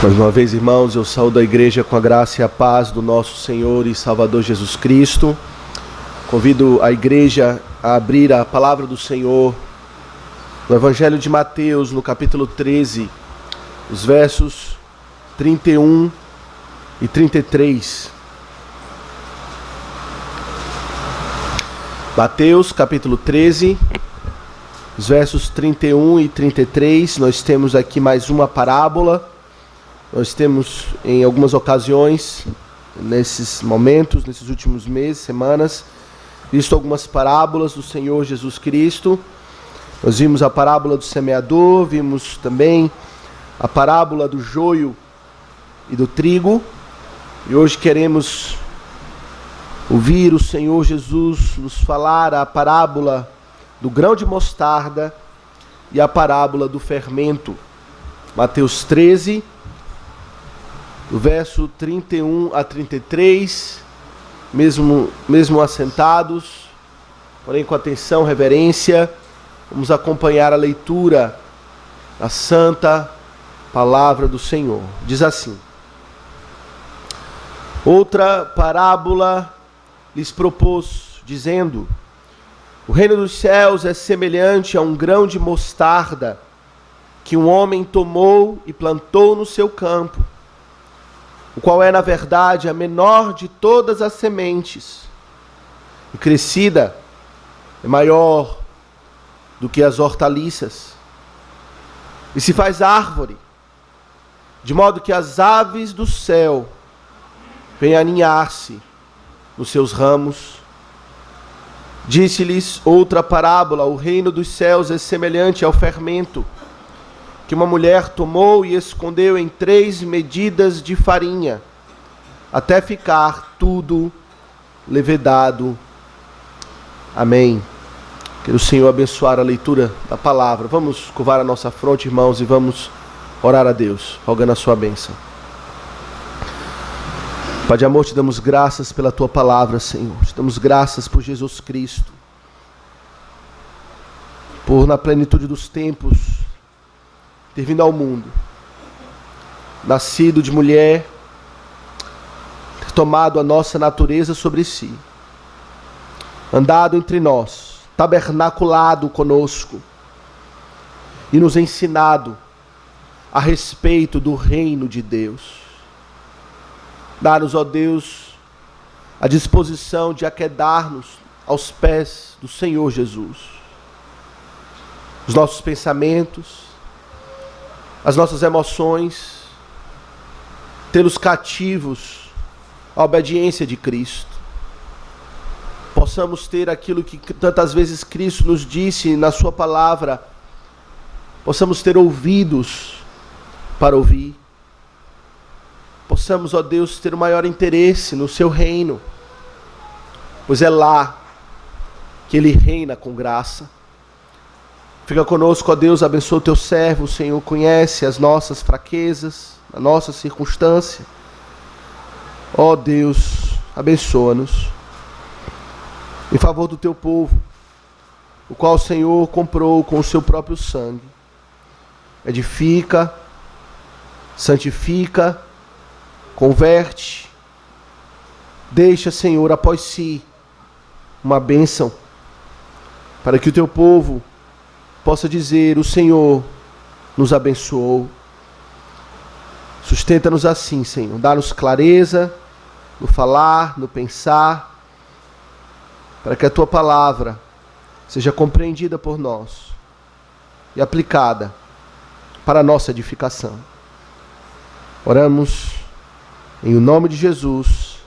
Mais uma vez, irmãos, eu saúdo a igreja com a graça e a paz do nosso Senhor e Salvador Jesus Cristo. Convido a igreja a abrir a palavra do Senhor no Evangelho de Mateus, no capítulo 13, os versos 31 e 33. Mateus, capítulo 13, os versos 31 e 33. Nós temos aqui mais uma parábola. Nós temos, em algumas ocasiões, nesses momentos, nesses últimos meses, semanas, visto algumas parábolas do Senhor Jesus Cristo. Nós vimos a parábola do semeador, vimos também a parábola do joio e do trigo. E hoje queremos ouvir o Senhor Jesus nos falar a parábola do grão de mostarda e a parábola do fermento. Mateus 13, do verso 31 a 33, mesmo assentados, porém com atenção, reverência, vamos acompanhar a leitura da santa palavra do Senhor. Diz assim: outra parábola lhes propôs, dizendo: o reino dos céus é semelhante a um grão de mostarda que um homem tomou e plantou no seu campo, o qual é, na verdade, a menor de todas as sementes, e crescida é maior do que as hortaliças, e se faz árvore, de modo que as aves do céu vêm aninhar-se nos seus ramos. Disse-lhes outra parábola: o reino dos céus é semelhante ao fermento que uma mulher tomou e escondeu em 3 medidas de farinha, até ficar tudo levedado. Amém. Que o Senhor abençoar a leitura da palavra. Vamos curvar a nossa fronte, irmãos, e vamos orar a Deus, rogando a sua bênção. Pai de amor, te damos graças pela tua palavra, Senhor. Te damos graças por Jesus Cristo, por, na plenitude dos tempos, ter vindo ao mundo, nascido de mulher, ter tomado a nossa natureza sobre si, andado entre nós, tabernaculado conosco e nos ensinado a respeito do reino de Deus. Dá-nos, ó Deus, a disposição de aquedar-nos aos pés do Senhor Jesus. Os nossos pensamentos, as nossas emoções, tê-los cativos à obediência de Cristo. Possamos ter aquilo que tantas vezes Cristo nos disse na sua palavra. Possamos ter ouvidos para ouvir. Possamos, ó Deus, ter o maior interesse no seu reino, pois é lá que Ele reina com graça. Fica conosco, ó Deus, abençoa o teu servo. O Senhor conhece as nossas fraquezas, a nossa circunstância. Ó Deus, abençoa-nos em favor do teu povo, o qual o Senhor comprou com o seu próprio sangue. Edifica, santifica, converte, deixa, Senhor, após si uma bênção, para que o teu povo possa dizer: o Senhor nos abençoou. Sustenta-nos assim, Senhor. Dá-nos clareza no falar, no pensar, para que a tua palavra seja compreendida por nós e aplicada para a nossa edificação. Oramos em o nome de Jesus.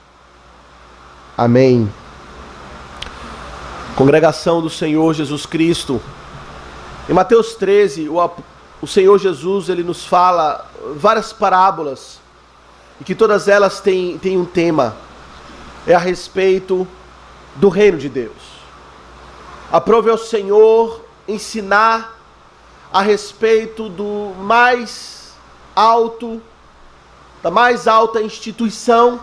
Amém. Congregação do Senhor Jesus Cristo, em Mateus 13, o Senhor Jesus, ele nos fala várias parábolas, e que todas elas têm um tema, é a respeito do reino de Deus. Aprove ao Senhor ensinar a respeito do mais alto, da mais alta instituição,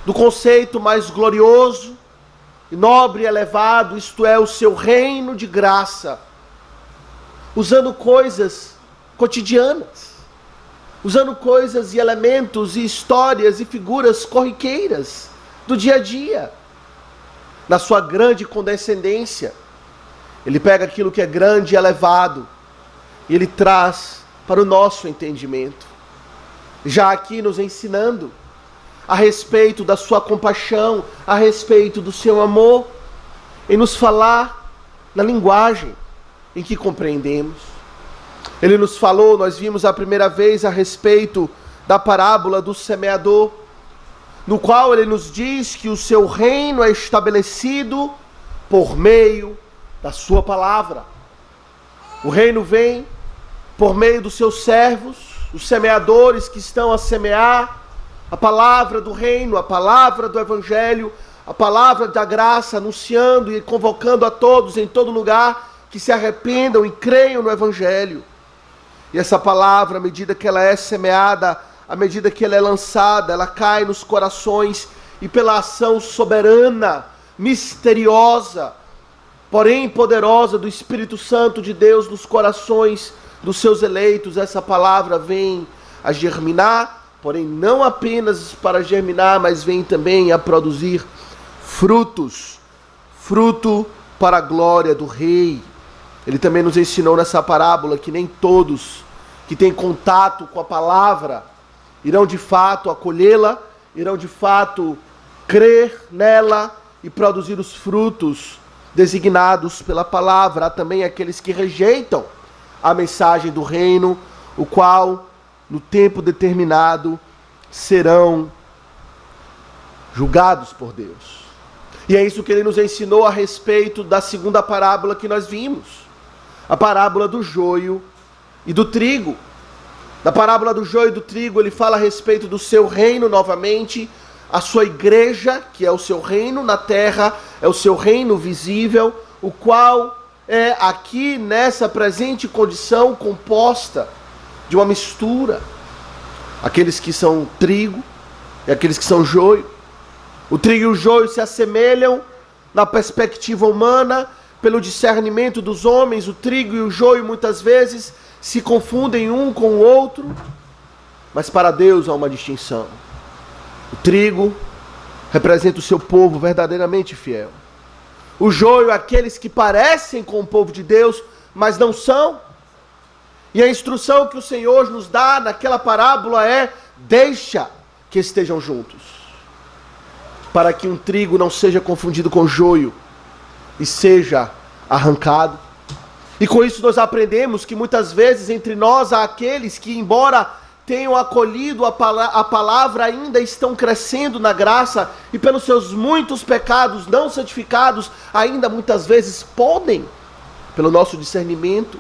do conceito mais glorioso, nobre e elevado, isto é, o seu reino de graça, usando coisas cotidianas, usando coisas e elementos e histórias e figuras corriqueiras do dia a dia. Na sua grande condescendência, ele pega aquilo que é grande e elevado e ele traz para o nosso entendimento. Já aqui nos ensinando a respeito da sua compaixão, a respeito do seu amor, em nos falar na linguagem em que compreendemos. Ele nos falou, nós vimos a primeira vez a respeito da parábola do semeador, no qual ele nos diz que o seu reino é estabelecido por meio da sua palavra. O reino vem por meio dos seus servos, os semeadores que estão a semear a palavra do reino, a palavra do evangelho, a palavra da graça, anunciando e convocando a todos em todo lugar que se arrependam e creiam no evangelho. E essa palavra, à medida que ela é semeada, à medida que ela é lançada, ela cai nos corações e pela ação soberana, misteriosa, porém poderosa do Espírito Santo de Deus nos corações dos seus eleitos, essa palavra vem a germinar, porém não apenas para germinar, mas vem também a produzir frutos, fruto para a glória do Rei. Ele também nos ensinou nessa parábola que nem todos que têm contato com a palavra irão de fato acolhê-la, irão de fato crer nela e produzir os frutos designados pela palavra. Há também aqueles que rejeitam a mensagem do reino, o qual, no tempo determinado, serão julgados por Deus. E é isso que ele nos ensinou a respeito da segunda parábola que nós vimos, a parábola do joio e do trigo. Na parábola do joio e do trigo, ele fala a respeito do seu reino novamente, a sua igreja, que é o seu reino na terra, é o seu reino visível, o qual é aqui nessa presente condição composta de uma mistura. Aqueles que são trigo e aqueles que são joio. O trigo e o joio se assemelham na perspectiva humana, pelo discernimento dos homens. O trigo e o joio muitas vezes se confundem um com o outro, mas para Deus há uma distinção. O trigo representa o seu povo verdadeiramente fiel. O joio, aqueles que parecem com o povo de Deus, mas não são. E a instrução que o Senhor nos dá naquela parábola é: deixa que estejam juntos, para que um trigo não seja confundido com joio e seja arrancado. E com isso nós aprendemos que muitas vezes entre nós há aqueles que, embora tenham acolhido a palavra, ainda estão crescendo na graça e pelos seus muitos pecados não santificados, ainda muitas vezes podem, pelo nosso discernimento,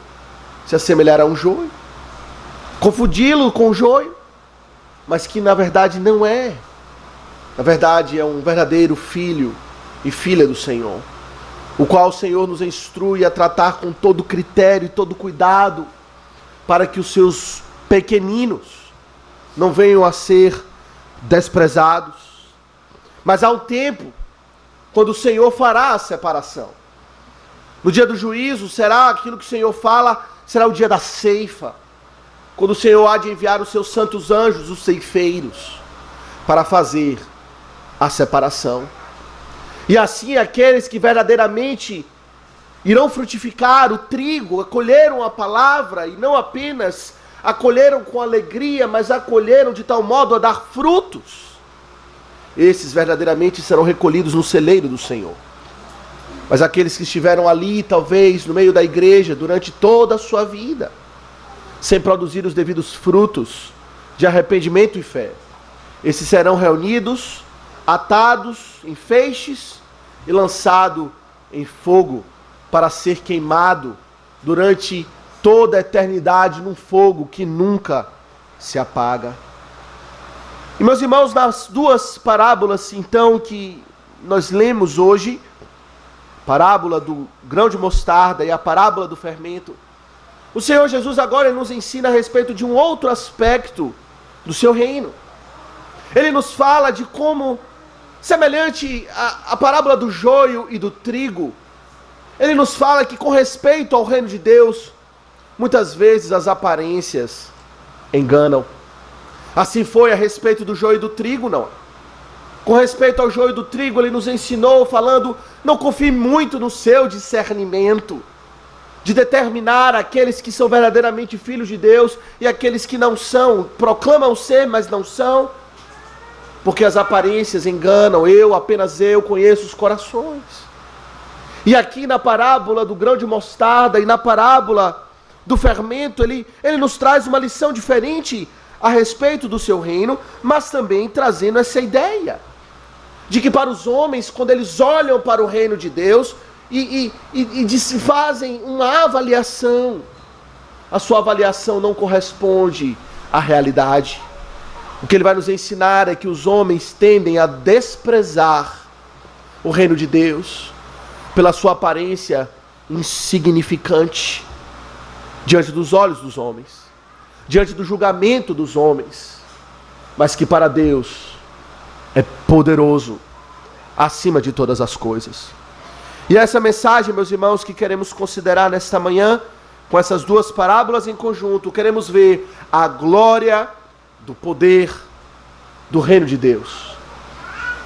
se assemelhar a um joio, confundi-lo com o joio, mas que na verdade não é. Na verdade é um verdadeiro filho e filha do Senhor, o qual o Senhor nos instrui a tratar com todo critério e todo cuidado, para que os seus pequeninos não venham a ser desprezados. Mas há um tempo quando o Senhor fará a separação. No dia do juízo será aquilo que o Senhor fala, será o dia da ceifa, quando o Senhor há de enviar os seus santos anjos, os ceifeiros, para fazer a separação. E assim aqueles que verdadeiramente irão frutificar o trigo, acolheram a palavra e não apenas acolheram com alegria, mas acolheram de tal modo a dar frutos, esses verdadeiramente serão recolhidos no celeiro do Senhor. Mas aqueles que estiveram ali, talvez, no meio da igreja, durante toda a sua vida, sem produzir os devidos frutos de arrependimento e fé, esses serão reunidos, atados em feixes e lançado em fogo para ser queimado durante toda a eternidade num fogo que nunca se apaga. E meus irmãos, nas duas parábolas então que nós lemos hoje, parábola do grão de mostarda e a parábola do fermento, o Senhor Jesus agora nos ensina a respeito de um outro aspecto do seu reino. Ele nos fala de como, semelhante à parábola do joio e do trigo, ele nos fala que com respeito ao reino de Deus, muitas vezes as aparências enganam. Assim foi a respeito do joio e do trigo, não. Com respeito ao joio do trigo, ele nos ensinou falando, não confie muito no seu discernimento, de determinar aqueles que são verdadeiramente filhos de Deus e aqueles que não são, proclamam ser, mas não são, porque as aparências enganam, apenas eu conheço os corações. E aqui na parábola do grão de mostarda e na parábola do fermento, ele nos traz uma lição diferente a respeito do seu reino, mas também trazendo essa ideia de que para os homens, quando eles olham para o reino de Deus e fazem uma avaliação, a sua avaliação não corresponde à realidade. O que ele vai nos ensinar é que os homens tendem a desprezar o reino de Deus pela sua aparência insignificante diante dos olhos dos homens, diante do julgamento dos homens, mas que para Deus é poderoso acima de todas as coisas. E essa mensagem, meus irmãos, que queremos considerar nesta manhã, com essas duas parábolas em conjunto, queremos ver a glória do poder do reino de Deus.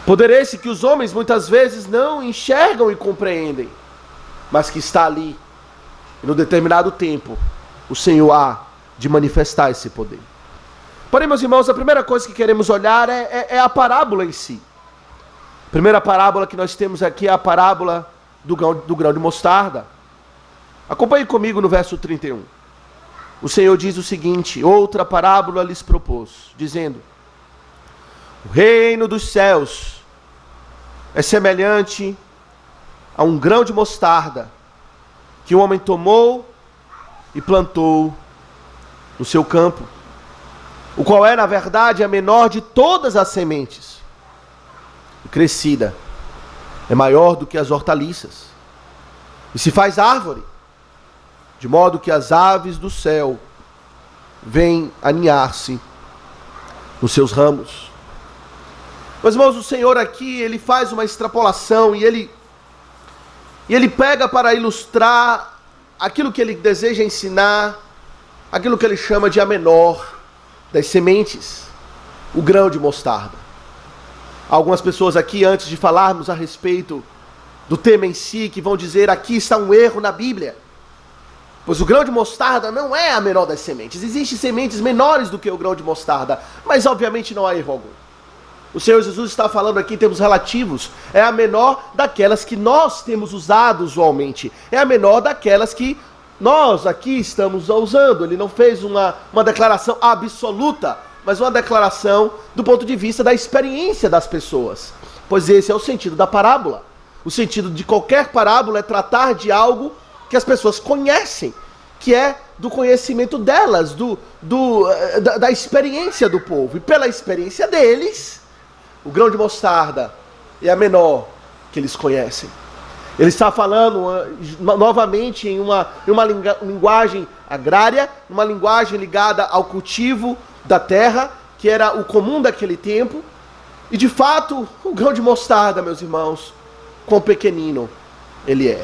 Poder esse que os homens muitas vezes não enxergam e compreendem, mas que está ali. E no determinado tempo, o Senhor há de manifestar esse poder. Porém, meus irmãos, a primeira coisa que queremos olhar é a parábola em si. A primeira parábola que nós temos aqui é a parábola do grão de mostarda. Acompanhe comigo no verso 31. O Senhor diz o seguinte: outra parábola lhes propôs, dizendo: o reino dos céus é semelhante a um grão de mostarda que um homem tomou e plantou no seu campo, o qual é, na verdade, a menor de todas as sementes. E crescida, é maior do que as hortaliças, e se faz árvore, de modo que as aves do céu vêm aninhar-se nos seus ramos. Meus irmãos, o Senhor aqui, ele faz uma extrapolação e ele pega para ilustrar aquilo que ele deseja ensinar, aquilo que ele chama de a menor das sementes, o grão de mostarda. Algumas pessoas aqui, antes de falarmos a respeito do tema em si, que vão dizer: aqui está um erro na Bíblia, pois o grão de mostarda não é a menor das sementes. Existem sementes menores do que o grão de mostarda, mas obviamente não há erro algum. O Senhor Jesus está falando aqui em termos relativos, é a menor daquelas que nós temos usado usualmente, é a menor daquelas que nós aqui estamos usando. Ele não fez uma declaração absoluta, mas uma declaração do ponto de vista da experiência das pessoas, pois esse é o sentido da parábola. O sentido de qualquer parábola é tratar de algo que as pessoas conhecem, que é do conhecimento delas, da experiência do povo, e pela experiência deles, o grão de mostarda é a menor que eles conhecem. Ele está falando novamente em uma linguagem agrária, uma linguagem ligada ao cultivo da terra, que era o comum daquele tempo. E de fato, o grão de mostarda, meus irmãos, quão pequenino ele é.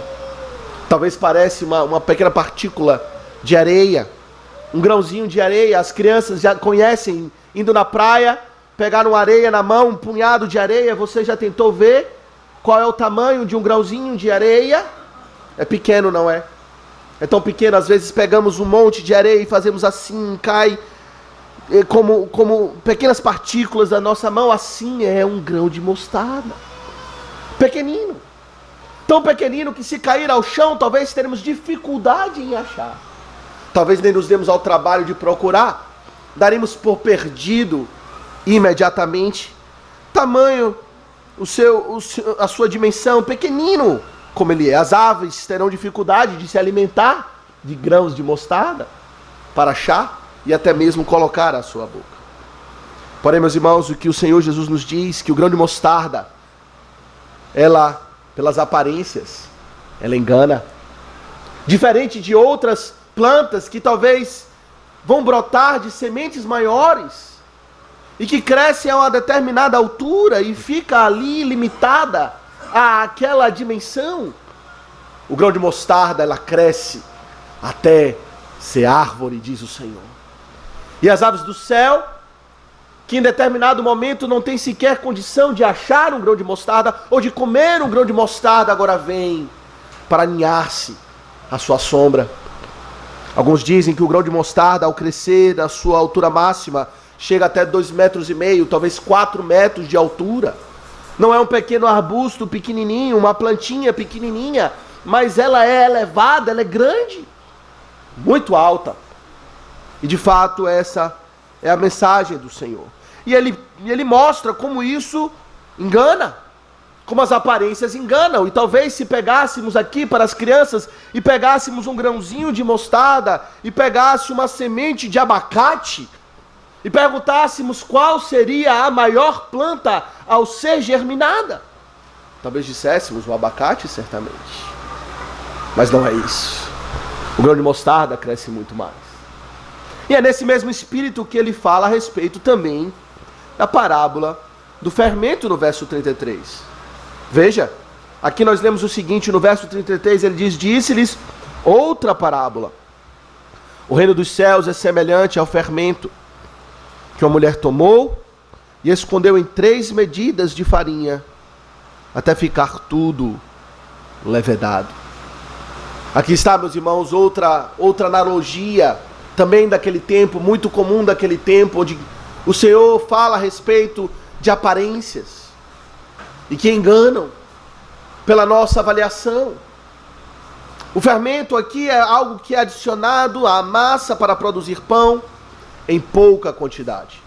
Talvez pareça uma pequena partícula de areia, um grãozinho de areia. As crianças já conhecem, indo na praia, pegaram areia na mão, um punhado de areia. Você já tentou ver qual é o tamanho de um grãozinho de areia? É pequeno, não é? É tão pequeno, às vezes pegamos um monte de areia e fazemos assim, cai como pequenas partículas da nossa mão. Assim é um grão de mostarda. Pequenino. Tão pequenino que se cair ao chão, talvez teremos dificuldade em achar. Talvez nem nos demos ao trabalho de procurar. Daremos por perdido imediatamente. Tamanho, a sua dimensão, pequenino como ele é. As aves terão dificuldade de se alimentar de grãos de mostarda para achar e até mesmo colocar à sua boca. Porém, meus irmãos, o que o Senhor Jesus nos diz, que o grão de mostarda, ela, pelas aparências, ela engana. Diferente de outras plantas que talvez vão brotar de sementes maiores e que crescem a uma determinada altura e fica ali limitada àquela dimensão, o grão de mostarda, ela cresce até ser árvore, diz o Senhor. E as aves do céu que em determinado momento não tem sequer condição de achar um grão de mostarda ou de comer um grão de mostarda, agora vem para aninhar-se à sua sombra. Alguns dizem que o grão de mostarda, ao crescer na sua altura máxima, chega até 2,5 metros, talvez 4 metros de altura. Não é um pequeno arbusto pequenininho, uma plantinha pequenininha, mas ela é elevada, ela é grande, muito alta. E de fato essa é a mensagem do Senhor. E ele mostra como isso engana, como as aparências enganam. E talvez se pegássemos aqui para as crianças e pegássemos um grãozinho de mostarda e pegasse uma semente de abacate e perguntássemos qual seria a maior planta ao ser germinada, talvez disséssemos o abacate, certamente. Mas não é isso. O grão de mostarda cresce muito mais. E é nesse mesmo espírito que ele fala a respeito também da parábola do fermento no verso 33. Veja, aqui nós lemos o seguinte, no verso 33 ele diz: disse-lhes outra parábola. O reino dos céus é semelhante ao fermento que uma mulher tomou e escondeu em 3 medidas de farinha, até ficar tudo levedado. Aqui está, meus irmãos, outra analogia, também daquele tempo, muito comum daquele tempo, onde o Senhor fala a respeito de aparências, e que enganam pela nossa avaliação. O fermento aqui é algo que é adicionado à massa para produzir pão, em pouca quantidade.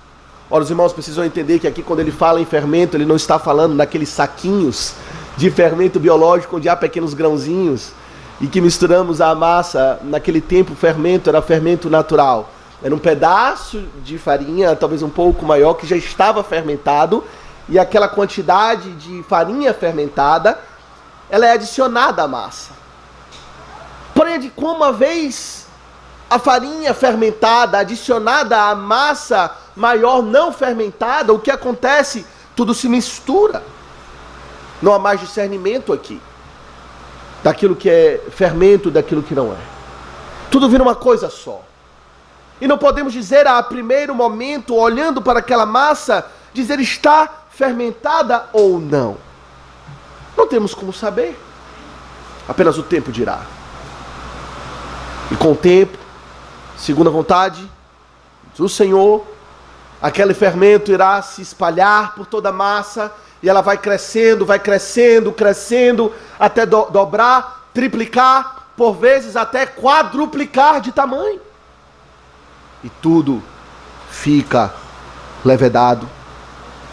Ora, os irmãos precisam entender que aqui quando ele fala em fermento, ele não está falando naqueles saquinhos de fermento biológico onde há pequenos grãozinhos e que misturamos a massa. Naquele tempo o fermento era fermento natural. Era um pedaço de farinha, talvez um pouco maior, que já estava fermentado, e aquela quantidade de farinha fermentada, ela é adicionada à massa. Porém, como uma vez a farinha fermentada adicionada à massa maior não fermentada, o que acontece? Tudo se mistura. Não há mais discernimento aqui daquilo que é fermento, daquilo que não é. Tudo vira uma coisa só. E não podemos dizer a primeiro momento, olhando para aquela massa, dizer está fermentada ou não. Não temos como saber. Apenas o tempo dirá. E com o tempo, segundo a vontade do Senhor, aquele fermento irá se espalhar por toda a massa e ela vai crescendo, até dobrar, triplicar, por vezes até quadruplicar de tamanho. E tudo fica levedado.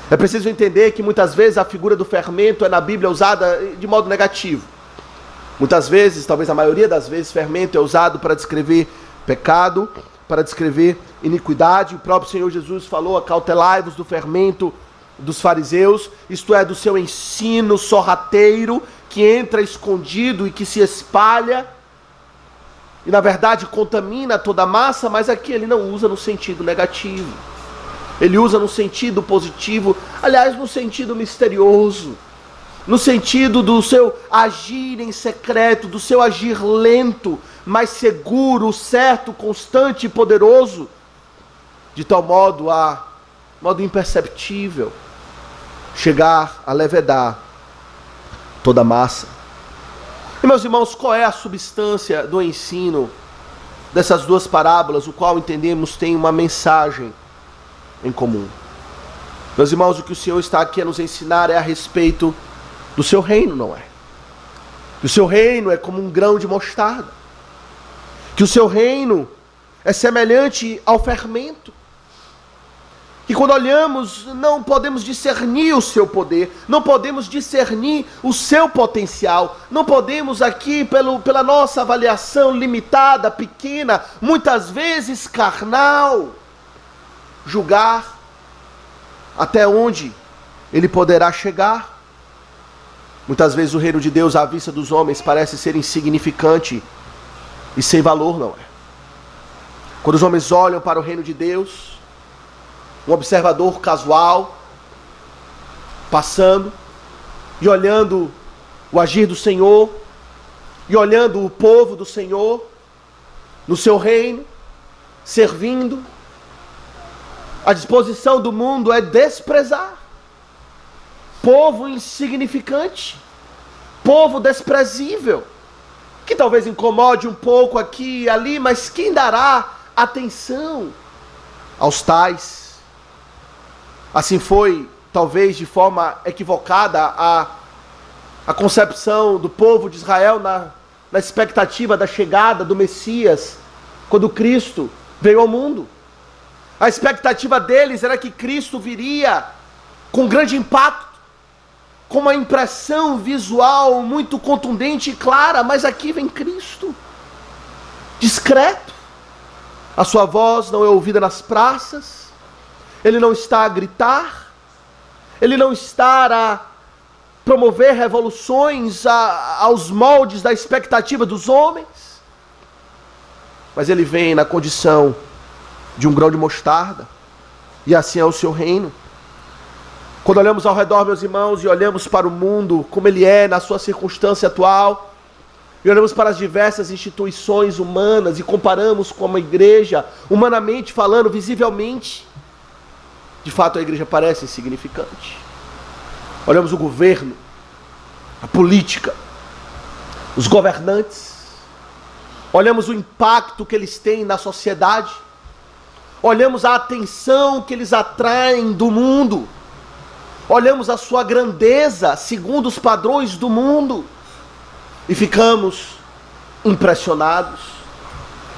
É preciso entender que muitas vezes a figura do fermento é na Bíblia usada de modo negativo. Muitas vezes, talvez a maioria das vezes, fermento é usado para descrever pecado, para descrever iniquidade. O próprio Senhor Jesus falou: acautelai-vos do fermento dos fariseus, isto é, do seu ensino sorrateiro, que entra escondido e que se espalha, e na verdade contamina toda a massa, mas aqui ele não usa no sentido negativo. Ele usa no sentido positivo, aliás, no sentido misterioso, no sentido do seu agir em secreto, do seu agir lento, mas seguro, certo, constante e poderoso, de tal modo imperceptível, chegar a levedar toda a massa. E meus irmãos, qual é a substância do ensino dessas duas parábolas, o qual entendemos tem uma mensagem em comum? Meus irmãos, o que o Senhor está aqui a nos ensinar é a respeito do seu reino, não é? Que o seu reino é como um grão de mostarda, que o seu reino é semelhante ao fermento, que quando olhamos não podemos discernir o seu poder, não podemos discernir o seu potencial, não podemos aqui pela nossa avaliação limitada, pequena, muitas vezes carnal, julgar até onde ele poderá chegar. Muitas vezes o reino de Deus à vista dos homens parece ser insignificante e sem valor, não é? Quando os homens olham para o reino de Deus, um observador casual, passando e olhando o agir do Senhor, e olhando o povo do Senhor no seu reino, servindo, A disposição do mundo é desprezar. Povo insignificante, povo desprezível, que talvez incomode um pouco aqui e ali, mas quem dará atenção aos tais? Assim foi, talvez de forma equivocada, a concepção do povo de Israel na expectativa da chegada do Messias, quando Cristo veio ao mundo. A expectativa deles era que Cristo viria com grande impacto, com uma impressão visual muito contundente e clara, mas aqui vem Cristo, discreto. A sua voz não é ouvida nas praças, ele não está a gritar, ele não está a promover revoluções aos moldes da expectativa dos homens, mas ele vem na condição de um grão de mostarda, e assim é o seu reino. Quando olhamos ao redor, meus irmãos, e olhamos para o mundo como ele é na sua circunstância atual, e olhamos para as diversas instituições humanas e comparamos com uma igreja, humanamente falando, visivelmente, de fato a igreja parece insignificante. Olhamos o governo, a política, os governantes, olhamos o impacto que eles têm na sociedade, olhamos a atenção que eles atraem do mundo, olhamos a sua grandeza segundo os padrões do mundo e ficamos impressionados.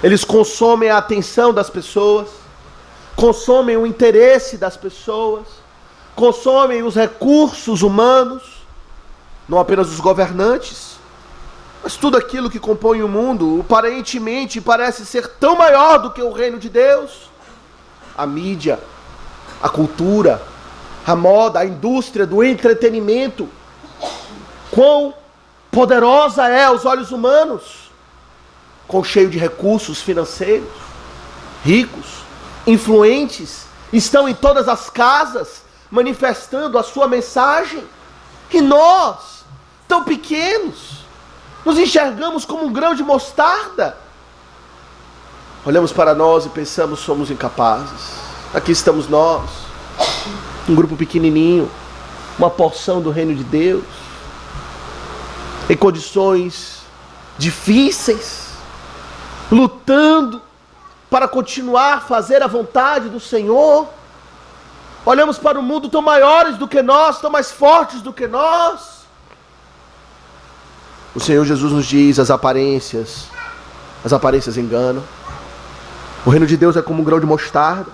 Eles consomem a atenção das pessoas, consomem o interesse das pessoas, consomem os recursos humanos, não apenas os governantes, mas tudo aquilo que compõe o mundo, aparentemente parece ser tão maior do que o reino de Deus. A mídia, a cultura, a moda, a indústria do entretenimento, quão poderosa é aos olhos humanos, quão cheio de recursos financeiros, ricos, influentes, estão em todas as casas, manifestando a sua mensagem, e nós, tão pequenos, nos enxergamos como um grão de mostarda. Olhamos para nós e pensamos, somos incapazes. Aqui estamos nós, um grupo pequenininho, uma porção do reino de Deus, em condições difíceis, lutando para continuar a fazer a vontade do Senhor. Olhamos para o mundo tão maiores do que nós, tão mais fortes do que nós. O Senhor Jesus nos diz, as aparências enganam. O reino de Deus é como um grão de mostarda,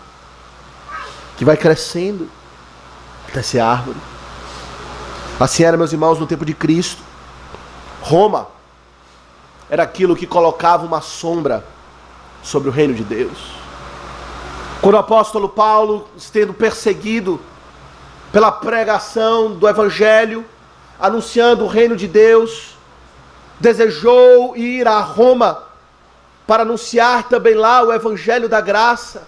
que vai crescendo até ser árvore. Assim era, meus irmãos, no tempo de Cristo. Roma era aquilo que colocava uma sombra sobre o reino de Deus. Quando o apóstolo Paulo, sendo perseguido pela pregação do evangelho, anunciando o reino de Deus, desejou ir a Roma para anunciar também lá o evangelho da graça.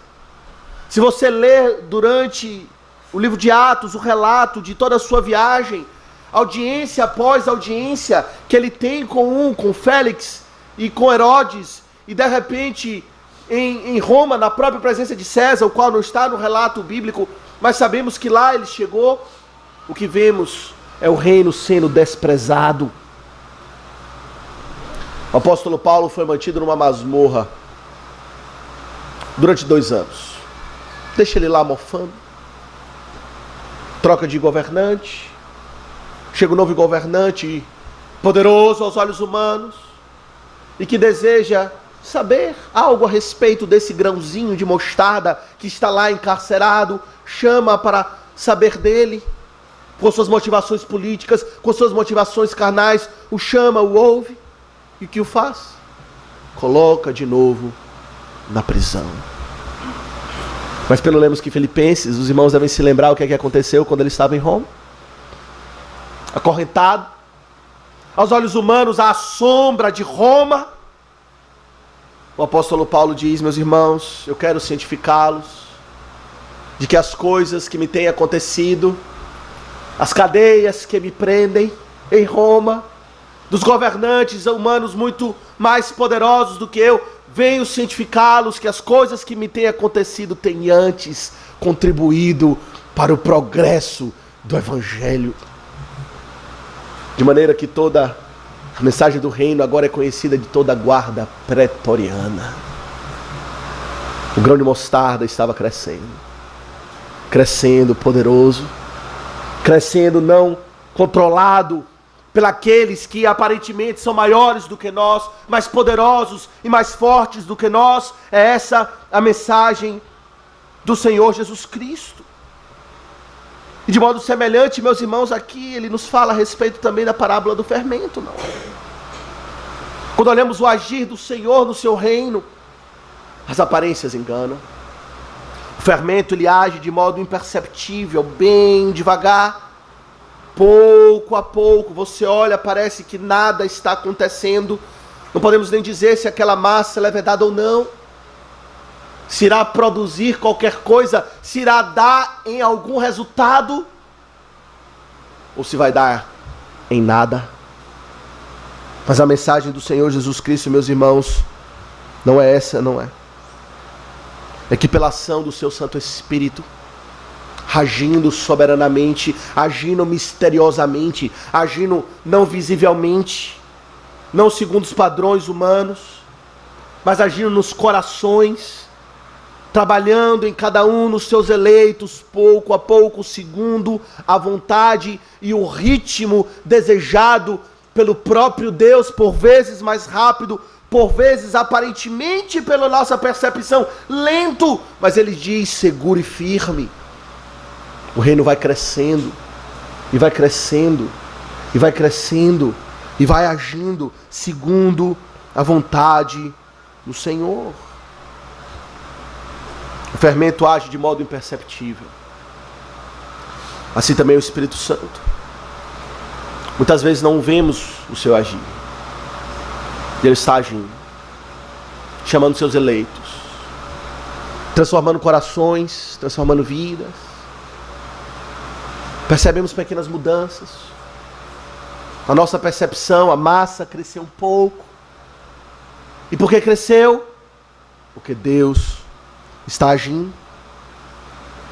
Se você ler durante o livro de Atos, o relato de toda a sua viagem, audiência após audiência que ele tem com Félix e com Herodes, e de repente em Roma, na própria presença de César, o qual não está no relato bíblico, mas sabemos que lá ele chegou, o que vemos é o reino sendo desprezado. O apóstolo Paulo foi mantido numa masmorra durante 2 anos. Deixa ele lá mofando. Troca de governante. Chega um novo governante poderoso aos olhos humanos e que deseja saber algo a respeito desse grãozinho de mostarda que está lá encarcerado. Chama para saber dele, com suas motivações políticas, com suas motivações carnais. O chama, o ouve. E o que o faz? Coloca de novo na prisão. Mas pelo lemos que Filipenses, os irmãos devem se lembrar o que é que aconteceu quando ele estava em Roma. Acorrentado, aos olhos humanos, à sombra de Roma. O apóstolo Paulo diz, meus irmãos, eu quero cientificá-los de que as coisas que me têm acontecido, as cadeias que me prendem em Roma, dos governantes humanos muito mais poderosos do que eu, venho cientificá-los que as coisas que me têm acontecido têm antes contribuído para o progresso do Evangelho. De maneira que toda a mensagem do reino agora é conhecida de toda a guarda pretoriana. O grão de mostarda estava crescendo. Crescendo poderoso. Crescendo não controlado pelos que aparentemente são maiores do que nós, mais poderosos e mais fortes do que nós. É essa a mensagem do Senhor Jesus Cristo. E de modo semelhante, meus irmãos, aqui ele nos fala a respeito também da parábola do fermento, não? Quando olhamos o agir do Senhor no seu reino, as aparências enganam. O fermento ele age de modo imperceptível, bem devagar. Pouco a pouco, você olha, parece que nada está acontecendo. Não podemos nem dizer se aquela massa é levedada ou não. Se irá produzir qualquer coisa, se irá dar em algum resultado, ou se vai dar em nada. Mas a mensagem do Senhor Jesus Cristo, meus irmãos, não é essa, não é. É que pela ação do seu Santo Espírito, agindo soberanamente, agindo misteriosamente, agindo não visivelmente, não segundo os padrões humanos, mas agindo nos corações, trabalhando em cada um nos seus eleitos, pouco a pouco, segundo a vontade e o ritmo desejado pelo próprio Deus, por vezes mais rápido, por vezes aparentemente pela nossa percepção lento, mas ele diz seguro e firme. O reino vai crescendo, e vai crescendo, e vai crescendo, e vai agindo segundo a vontade do Senhor. O fermento age de modo imperceptível. Assim também o Espírito Santo. Muitas vezes não vemos o seu agir. Ele está agindo, chamando seus eleitos, transformando corações, transformando vidas. Percebemos pequenas mudanças. A nossa percepção, a massa cresceu um pouco. E por que cresceu? Porque Deus está agindo.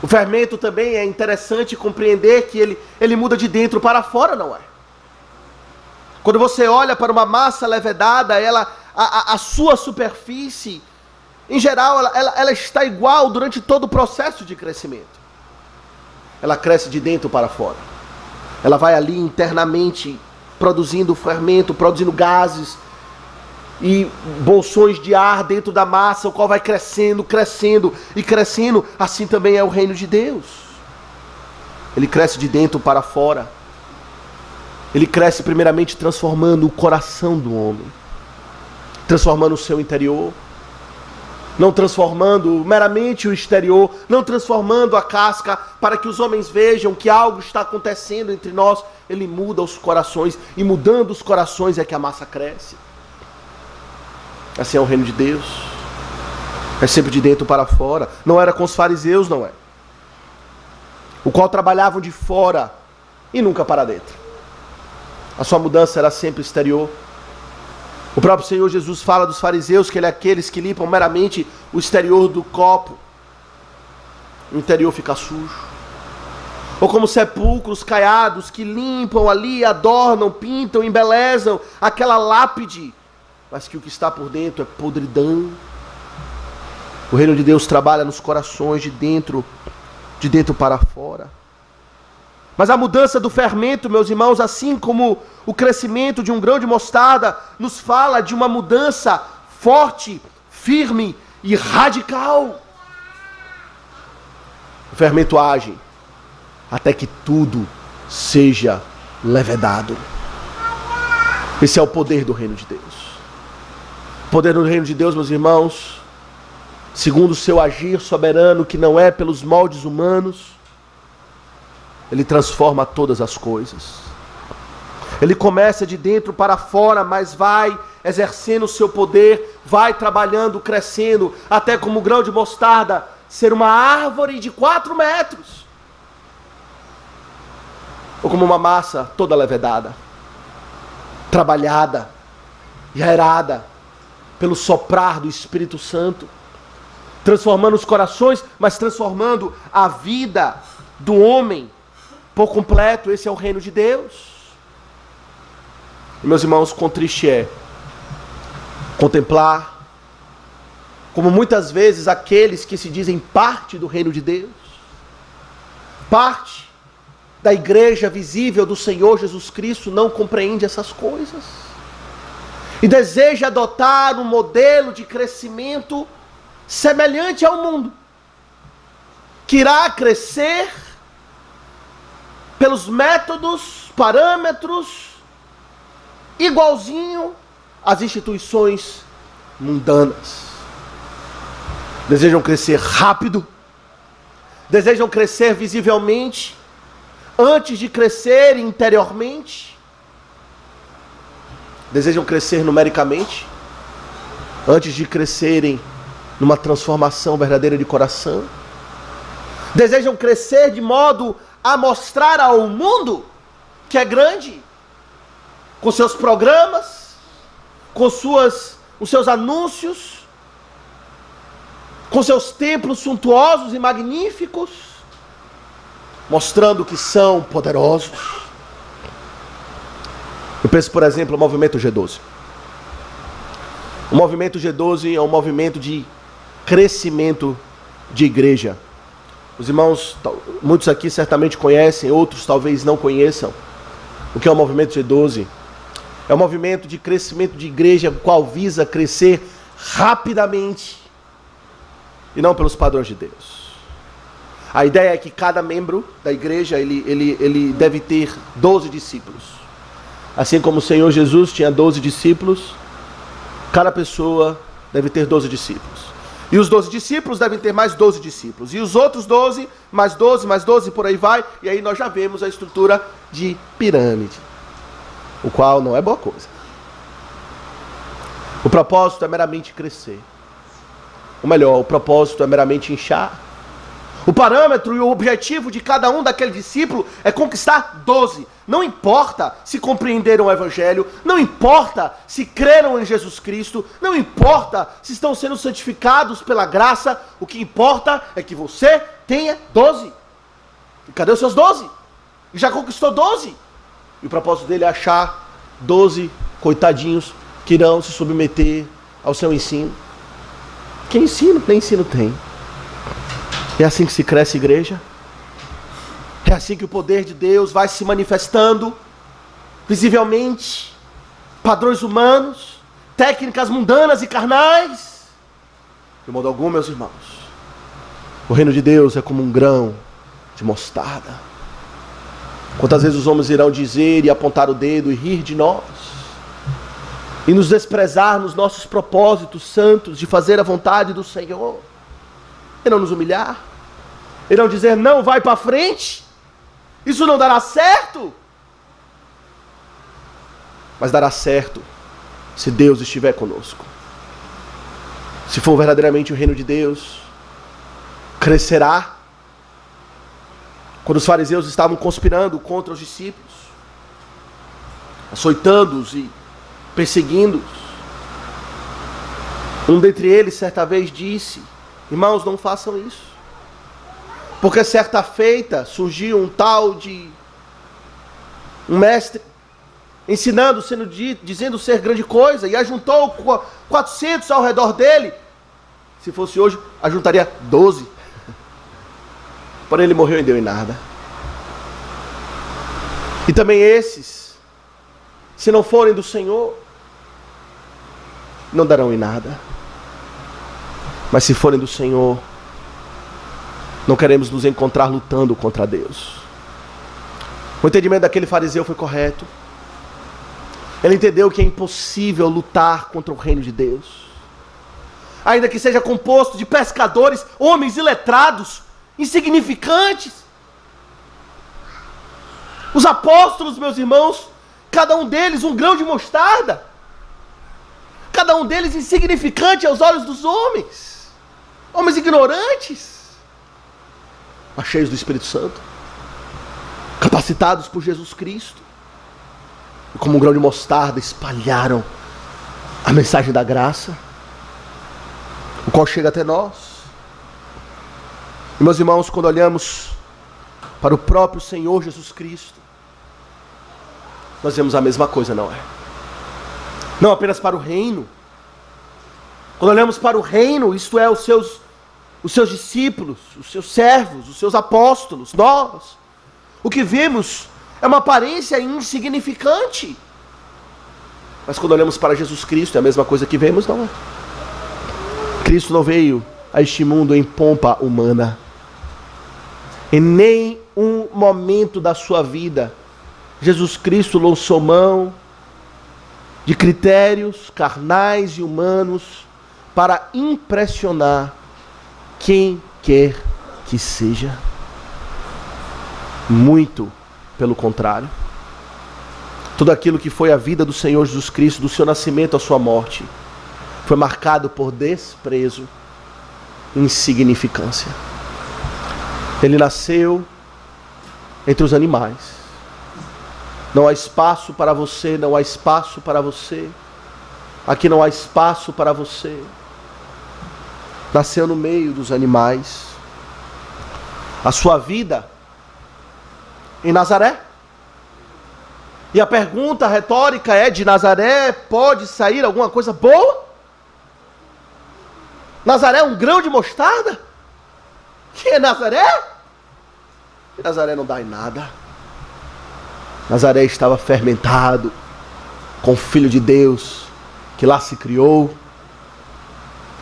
O fermento também é interessante compreender que ele muda de dentro para fora, não é? Quando você olha para uma massa levedada, a sua superfície, em geral, ela está igual durante todo o processo de crescimento. Ela cresce de dentro para fora. Ela vai ali internamente produzindo fermento, produzindo gases e bolsões de ar dentro da massa, o qual vai crescendo, crescendo e crescendo. Assim também é o reino de Deus. Ele cresce de dentro para fora. Ele cresce primeiramente transformando o coração do homem, transformando o seu interior, não transformando meramente o exterior, não transformando a casca para que os homens vejam que algo está acontecendo entre nós. Ele muda os corações, e mudando os corações é que a massa cresce. Assim é o reino de Deus. É sempre de dentro para fora. Não era com os fariseus, não é? O qual trabalhavam de fora e nunca para dentro. A sua mudança era sempre exterior. O próprio Senhor Jesus fala dos fariseus que ele é aqueles que limpam meramente o exterior do copo. O interior fica sujo. Ou como sepulcros caiados que limpam ali, adornam, pintam, embelezam aquela lápide, mas que o que está por dentro é podridão. O reino de Deus trabalha nos corações de dentro para fora. Mas a mudança do fermento, meus irmãos, assim como o crescimento de um grão de mostarda, nos fala de uma mudança forte, firme e radical. O fermento age até que tudo seja levedado. Esse é o poder do reino de Deus. O poder do reino de Deus, meus irmãos, segundo o seu agir soberano, que não é pelos moldes humanos, ele transforma todas as coisas. Ele começa de dentro para fora, mas vai exercendo o seu poder, vai trabalhando, crescendo, até como o grão de mostarda ser uma árvore de 4 metros. Ou como uma massa toda levedada, trabalhada e aerada pelo soprar do Espírito Santo, transformando os corações, mas transformando a vida do homem por completo. Esse é o reino de Deus. E, meus irmãos, quão triste é contemplar como muitas vezes aqueles que se dizem parte do reino de Deus, parte da igreja visível do Senhor Jesus Cristo, não compreende essas coisas e deseja adotar um modelo de crescimento semelhante ao mundo, que irá crescer pelos métodos, parâmetros, igualzinho às instituições mundanas. Desejam crescer rápido, desejam crescer visivelmente, antes de crescer interiormente, desejam crescer numericamente, antes de crescerem numa transformação verdadeira de coração, desejam crescer de modo a mostrar ao mundo que é grande, com seus programas, com os seus anúncios, com seus templos suntuosos e magníficos, mostrando que são poderosos. Eu penso, por exemplo, no movimento G12. O movimento G12 é um movimento de crescimento de igreja. Os irmãos, muitos aqui certamente conhecem, outros talvez não conheçam o que é o movimento G12. É um movimento de crescimento de igreja, o qual visa crescer rapidamente e não pelos padrões de Deus. A ideia é que cada membro da igreja ele deve ter 12 discípulos. Assim como o Senhor Jesus tinha 12 discípulos, cada pessoa deve ter 12 discípulos. E os 12 discípulos devem ter mais 12 discípulos. E os outros 12, mais 12, mais 12, por aí vai. E aí nós já vemos a estrutura de pirâmide, o qual não é boa coisa. O propósito é meramente crescer. Ou melhor, o propósito é meramente inchar. O parâmetro e o objetivo de cada um daquele discípulo é conquistar 12. Não importa se compreenderam o Evangelho, não importa se creram em Jesus Cristo, não importa se estão sendo santificados pela graça, o que importa é que você tenha 12. E cadê os seus 12? Já conquistou 12. E o propósito dele é achar 12 coitadinhos que irão se submeter ao seu ensino. Que ensino? Nem ensino tem. É assim que se cresce a igreja. É assim que o poder de Deus vai se manifestando visivelmente. Padrões humanos, técnicas mundanas e carnais. De modo algum, meus irmãos, o reino de Deus é como um grão de mostarda. Quantas vezes os homens irão dizer e apontar o dedo e rir de nós, e nos desprezar nos nossos propósitos santos de fazer a vontade do Senhor, irão nos humilhar, irão dizer: não vai para frente, isso não dará certo. Mas dará certo se Deus estiver conosco. Se for verdadeiramente o reino de Deus, crescerá. Quando os fariseus estavam conspirando contra os discípulos, açoitando-os e perseguindo-os, um dentre eles certa vez disse: irmãos, não façam isso, porque certa feita surgiu um tal de um mestre ensinando, dizendo ser grande coisa, e ajuntou 400 ao redor dele. Se fosse hoje, ajuntaria 12. Porém ele morreu e deu em nada. E também esses, se não forem do Senhor, não darão em nada. Mas se forem do Senhor, não queremos nos encontrar lutando contra Deus. O entendimento daquele fariseu foi correto. Ele entendeu que é impossível lutar contra o reino de Deus, ainda que seja composto de pescadores, homens iletrados, insignificantes. Os apóstolos, meus irmãos, cada um deles um grão de mostarda, cada um deles insignificante aos olhos dos homens, homens ignorantes, mas cheios do Espírito Santo, capacitados por Jesus Cristo, e como um grão de mostarda espalharam a mensagem da graça, o qual chega até nós. E, meus irmãos, quando olhamos para o próprio Senhor Jesus Cristo, nós vemos a mesma coisa, não é? Não apenas para o reino. Quando olhamos para o reino, isto é, os seus discípulos, os seus servos, os seus apóstolos, nós, o que vemos é uma aparência insignificante. Mas quando olhamos para Jesus Cristo, é a mesma coisa que vemos, não é? Cristo não veio a este mundo em pompa humana. Em nenhum momento da sua vida, Jesus Cristo lançou mão de critérios carnais e humanos para impressionar quem quer que seja. Muito pelo contrário. Tudo aquilo que foi a vida do Senhor Jesus Cristo, do seu nascimento à sua morte, foi marcado por desprezo e insignificância. Ele nasceu entre os animais. Não há espaço para você, não há espaço para você. Aqui não há espaço para você. Nasceu no meio dos animais. A sua vida em Nazaré. E a pergunta retórica é: de Nazaré pode sair alguma coisa boa? Nazaré é um grão de mostarda? Que é Nazaré? E Nazaré não dá em nada. Nazaré estava fermentado com o Filho de Deus que lá se criou.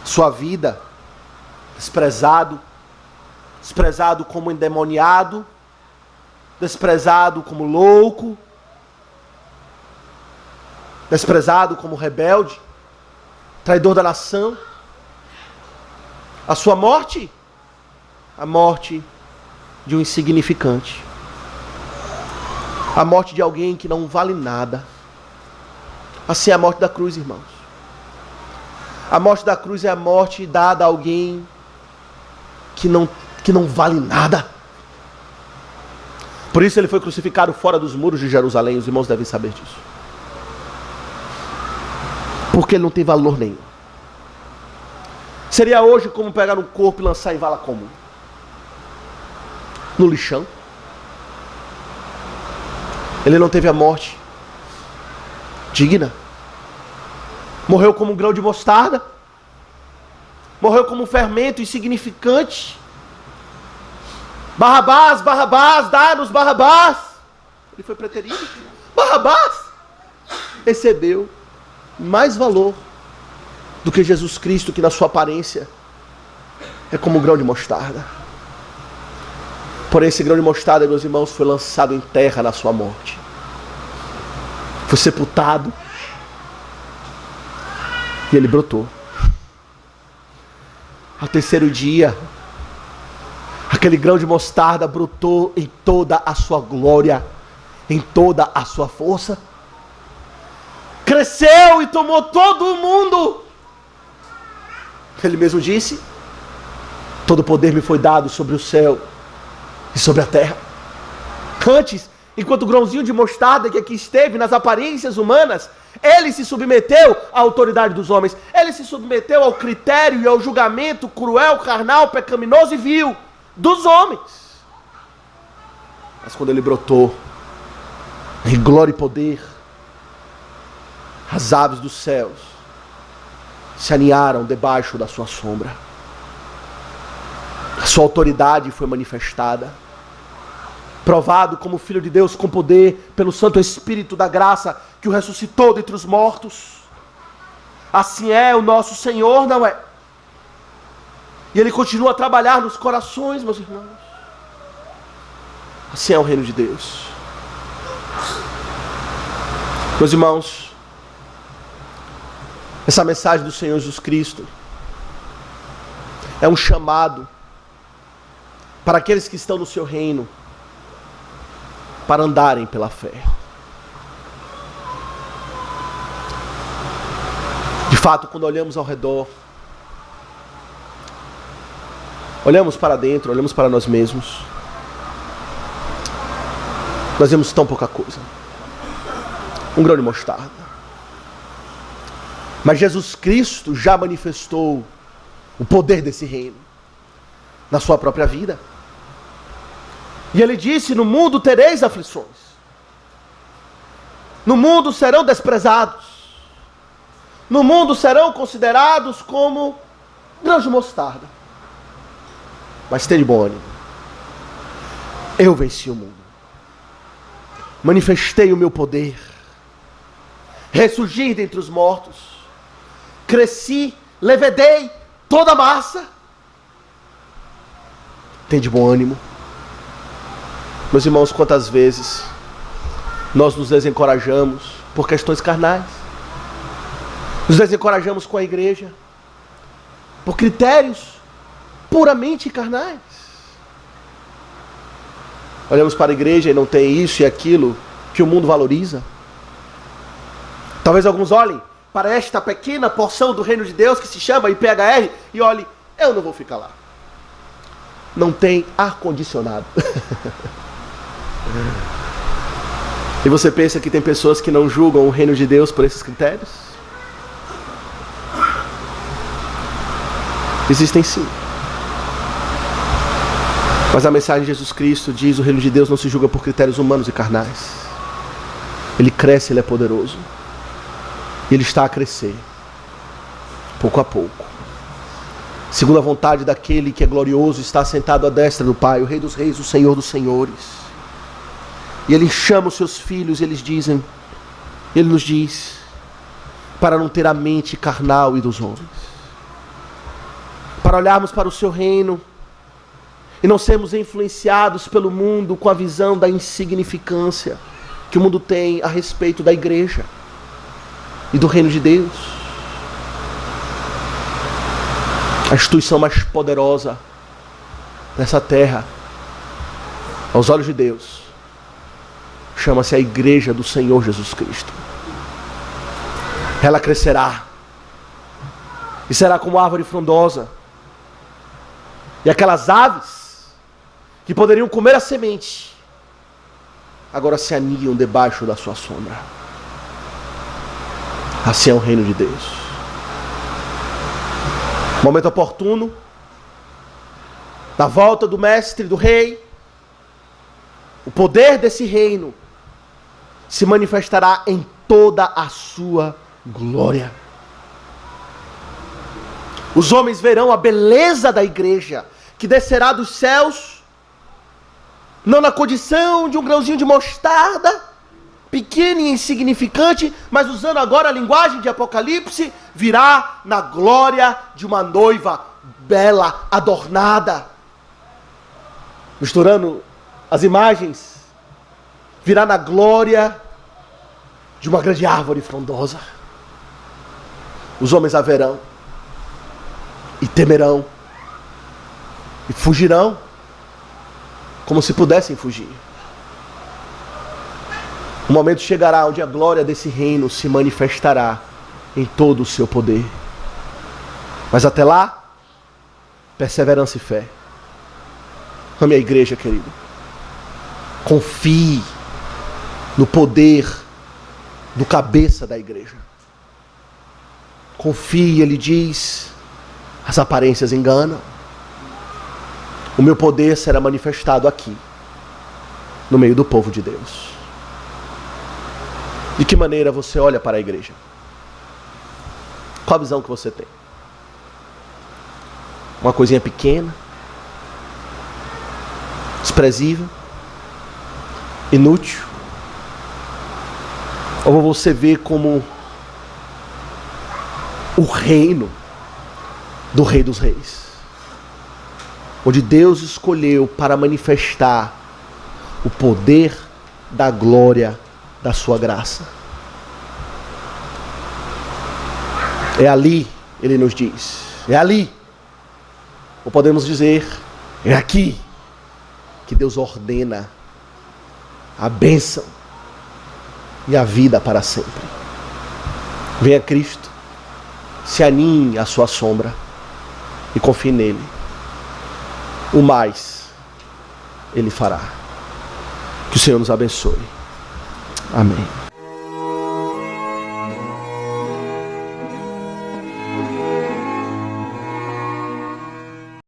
Sua vida, desprezado como endemoniado, desprezado como louco, desprezado como rebelde, traidor da nação. A sua morte, a morte de um insignificante. A morte de alguém que não vale nada. Assim é a morte da cruz, irmãos. A morte da cruz é a morte dada a alguém que não vale nada. Por isso ele foi crucificado fora dos muros de Jerusalém. Os irmãos devem saber disso. Porque ele não tem valor nenhum. Seria hoje como pegar um corpo e lançar em vala comum. No lixão. Ele não teve a morte digna. Morreu como um grão de mostarda. Morreu como um fermento insignificante. Barrabás, Barrabás, dá-nos Barrabás. Ele foi preterido. Barrabás recebeu mais valor do que Jesus Cristo, que na sua aparência é como um grão de mostarda. Porém, esse grão de mostarda, meus irmãos, foi lançado em terra na sua morte. Foi sepultado. E ele brotou. Ao terceiro dia, aquele grão de mostarda brotou em toda a sua glória, em toda a sua força. Cresceu e tomou todo o mundo. Ele mesmo disse: todo poder me foi dado sobre o céu e sobre a terra. Antes, enquanto o grãozinho de mostarda que aqui esteve nas aparências humanas, ele se submeteu à autoridade dos homens. Ele se submeteu ao critério e ao julgamento cruel, carnal, pecaminoso e vil dos homens. Mas quando ele brotou em glória e poder, as aves dos céus se aninharam debaixo da sua sombra. A sua autoridade foi manifestada. Provado como Filho de Deus com poder pelo Santo Espírito da graça que o ressuscitou dentre os mortos. Assim é o nosso Senhor, não é? E Ele continua a trabalhar nos corações, meus irmãos. Assim é o reino de Deus. Meus irmãos, essa mensagem do Senhor Jesus Cristo é um chamado para aqueles que estão no seu reino, para andarem pela fé. De fato, quando olhamos ao redor, olhamos para dentro, olhamos para nós mesmos, nós vemos tão pouca coisa. Um grão de mostarda. Mas Jesus Cristo já manifestou o poder desse reino. na sua própria vida. E ele disse: no mundo tereis aflições. No mundo serão desprezados. No mundo serão considerados como grãos de mostarda. Mas tenha de bom ânimo. Eu venci o mundo. Manifestei o meu poder. Ressurgi dentre os mortos. Cresci, levedei toda a massa. Tenha de bom ânimo. Meus irmãos, quantas vezes nós nos desencorajamos por questões carnais. Nos desencorajamos com a igreja por critérios puramente carnais. Olhamos para a igreja e não tem isso e aquilo que o mundo valoriza. Talvez alguns olhem para esta pequena porção do reino de Deus que se chama IPHR e olhem: eu não vou ficar lá. Não tem ar-condicionado. E você pensa que tem pessoas que não julgam o reino de Deus por esses critérios? Existem sim. Mas a mensagem de Jesus Cristo diz: o reino de Deus não se julga por critérios humanos e carnais. Ele cresce, ele é poderoso. E ele está a crescer, pouco a pouco. Segundo a vontade daquele que é glorioso, está sentado à destra do Pai, o Rei dos Reis, o Senhor dos Senhores. E ele chama os seus filhos, ele nos diz, para não ter a mente carnal e dos homens. Para olharmos para o seu reino e não sermos influenciados pelo mundo com a visão da insignificância que o mundo tem a respeito da igreja e do reino de Deus. A instituição mais poderosa nessa terra, aos olhos de Deus, chama-se a Igreja do Senhor Jesus Cristo. Ela crescerá e será como árvore frondosa. E aquelas aves que poderiam comer a semente, agora se aninham debaixo da sua sombra. Assim é o reino de Deus. Momento oportuno, na volta do mestre, do rei, o poder desse reino se manifestará em toda a sua glória. Os homens verão a beleza da igreja, que descerá dos céus, não na condição de um grãozinho de mostarda, pequeno e insignificante, mas usando agora a linguagem de Apocalipse, virá na glória de uma noiva bela, adornada. Misturando as imagens, virá na glória de uma grande árvore frondosa. Os homens a verão, e temerão, e fugirão, como se pudessem fugir. O momento chegará onde a glória desse reino se manifestará em todo o seu poder. Mas até lá, perseverança e fé. Ame a igreja, querido. Confie no poder do cabeça da igreja. Confie, ele diz, as aparências enganam. O meu poder será manifestado aqui, no meio do povo de Deus. De que maneira você olha para a igreja? Qual a visão que você tem? Uma coisinha pequena, desprezível, inútil? Ou você vê como o reino do Rei dos Reis, onde Deus escolheu para manifestar o poder da glória da sua graça? É ali, ele nos diz, é ali, ou podemos dizer, é aqui, que Deus ordena a bênção e a vida para sempre. Venha Cristo, se aninhe à sua sombra e confie nele. O mais ele fará. Que o Senhor nos abençoe. Amém.